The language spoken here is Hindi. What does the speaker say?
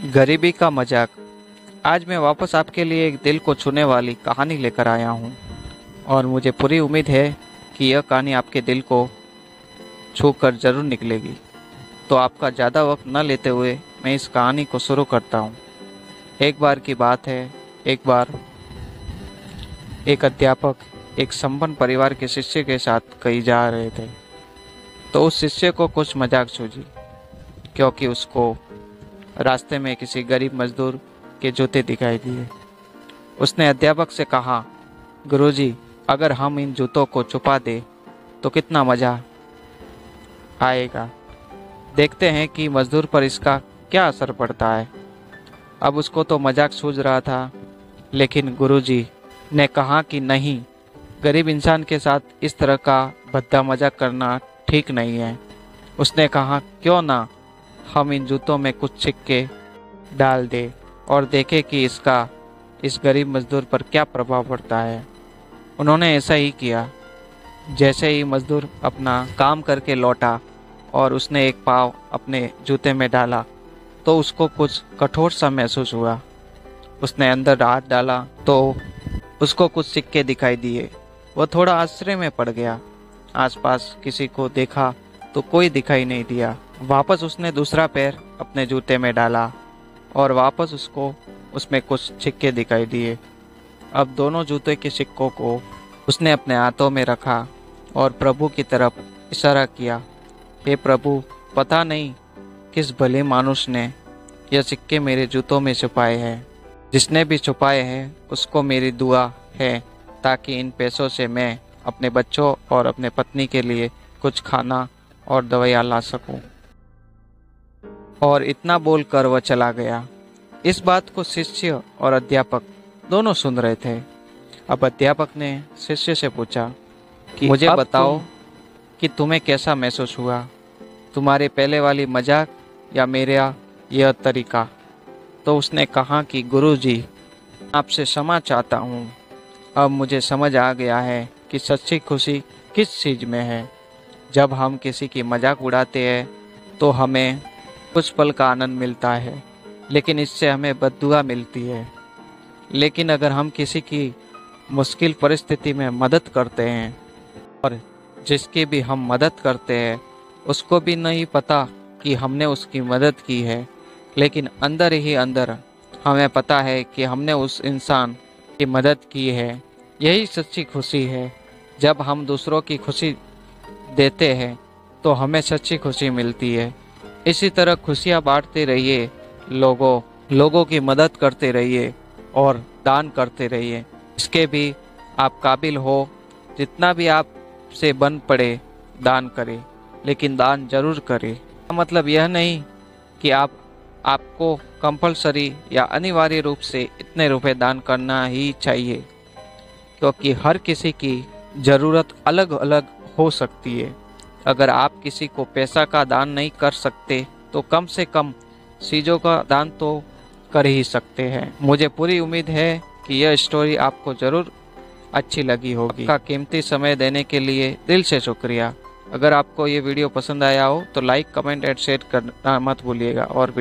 गरीबी का मजाक। आज मैं वापस आपके लिए एक दिल को छूने वाली कहानी लेकर आया हूँ और मुझे पूरी उम्मीद है कि यह कहानी आपके दिल को छू कर जरूर निकलेगी। तो आपका ज़्यादा वक्त न लेते हुए मैं इस कहानी को शुरू करता हूँ। एक बार की बात है, एक बार एक अध्यापक एक संपन्न परिवार के शिष्य के साथ कहीं जा रहे थे। तो उस शिष्य को कुछ मजाक सूझी, क्योंकि उसको रास्ते में किसी गरीब मजदूर के जूते दिखाई दिए। उसने अध्यापक से कहा, गुरुजी, अगर हम इन जूतों को छुपा दें तो कितना मज़ा आएगा। देखते हैं कि मजदूर पर इसका क्या असर पड़ता है। अब उसको तो मजाक सूझ रहा था, लेकिन गुरुजी ने कहा कि नहीं, गरीब इंसान के साथ इस तरह का भद्दा मजाक करना ठीक नहीं है। उसने कहा, क्यों ना हम इन जूतों में कुछ सिक्के डाल दें और देखें कि इसका इस गरीब मजदूर पर क्या प्रभाव पड़ता है। उन्होंने ऐसा ही किया। जैसे ही मजदूर अपना काम करके लौटा और उसने एक पाँव अपने जूते में डाला तो उसको कुछ कठोर सा महसूस हुआ। उसने अंदर हाथ डाला तो उसको कुछ सिक्के दिखाई दिए। वह थोड़ा आश्चर्य में पड़ गया। आसपास किसी को देखा तो कोई दिखाई नहीं दिया। वापस उसने दूसरा पैर अपने जूते में डाला और वापस उसको उसमें कुछ सिक्के दिखाई दिए। अब दोनों जूते के सिक्कों को उसने अपने हाथों में रखा और प्रभु की तरफ इशारा किया। हे प्रभु, पता नहीं किस भले मानुष ने यह सिक्के मेरे जूतों में छुपाए हैं। जिसने भी छुपाए हैं उसको मेरी दुआ है, ताकि इन पैसों से मैं अपने बच्चों और अपने पत्नी के लिए कुछ खाना और दवाइयाँ ला सकूं। और इतना बोलकर वह चला गया। इस बात को शिष्य और अध्यापक दोनों सुन रहे थे। अब अध्यापक ने शिष्य से पूछा कि मुझे बताओ कि तुम्हें कैसा महसूस हुआ, तुम्हारे पहले वाली मजाक या मेरा यह तरीका। तो उसने कहा कि गुरुजी, आपसे क्षमा चाहता हूँ। अब मुझे समझ आ गया है कि सच्ची खुशी किस चीज़ में है। जब हम किसी की मजाक उड़ाते हैं तो हमें कुछ पल का आनंद मिलता है, लेकिन इससे हमें बद्दुआ मिलती है। लेकिन अगर हम किसी की मुश्किल परिस्थिति में मदद करते हैं और जिसकी भी हम मदद करते हैं उसको भी नहीं पता कि हमने उसकी मदद की है, लेकिन अंदर ही अंदर हमें पता है कि हमने उस इंसान की मदद की है, यही सच्ची खुशी है। जब हम दूसरों की खुशी देते हैं तो हमें सच्ची खुशी मिलती है। इसी तरह खुशियाँ बांटते रहिए, लोगों की मदद करते रहिए और दान करते रहिए। इसके भी आप काबिल हो। जितना भी आप से बन पड़े दान करें, लेकिन दान जरूर करें। मतलब यह नहीं कि आपको कंपलसरी या अनिवार्य रूप से इतने रुपए दान करना ही चाहिए, क्योंकि हर किसी की ज़रूरत अलग अलग हो सकती है। अगर आप किसी को पैसा का दान नहीं कर सकते तो कम से कम चीज़ों का दान तो कर ही सकते हैं। मुझे पूरी उम्मीद है कि यह स्टोरी आपको ज़रूर अच्छी लगी होगी। आपका कीमती समय देने के लिए दिल से शुक्रिया। अगर आपको ये वीडियो पसंद आया हो तो लाइक, कमेंट एंड शेयर करना मत भूलिएगा और